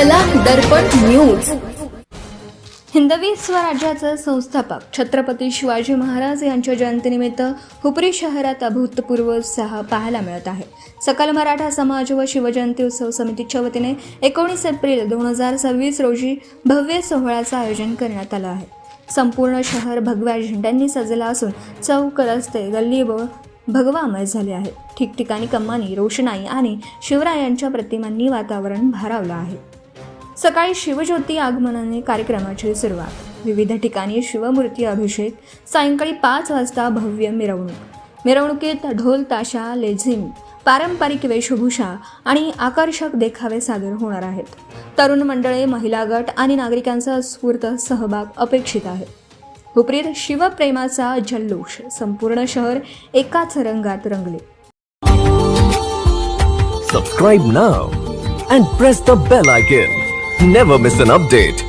कला दर्पण न्यूज. हिंदवी स्वराज्याचे संस्थापक छत्रपती शिवाजी महाराज यांच्या जयंतीनिमित्त हुपरी शहरात अभूतपूर्व उत्साह पाहायला मिळत आहे. सकल मराठा समाज व शिवजयंती उत्सव समितीच्या वतीने 19 एप्रिल 2026 रोजी भव्य सोहळ्याचं आयोजन करण्यात आलं आहे. संपूर्ण शहर भगव्या झेंड्यांनी सजलं असून चौक, रस्ते, गल्ली व भगवामय झाले आहे. ठिकठिकाणी कमानी, रोषणाई आणि शिवरायांच्या प्रतिमांनी वातावरण भारावलं आहे. सकाळी शिवज्योती आगमनाने कार्यक्रमाची सुरुवात. विविध ठिकाणी शिवमूर्ती अभिषेक. सायंकाळी 5 वाजता भव्य मिरवणूक. मिरवणुकीत ढोल, ताशा, लेझिम, पारंपरिक वेशभूषा आणि आकर्षक देखावे सादर होणार आहेत. तरुण मंडळे, महिला गट आणि नागरिकांचा उत्स्फूर्त सहभाग अपेक्षित आहे. हुपरीत शिवप्रेमाचा जल्लोष. संपूर्ण शहर एकाच रंगात रंगले. Subscribe now and press the bell icon. Never miss an update.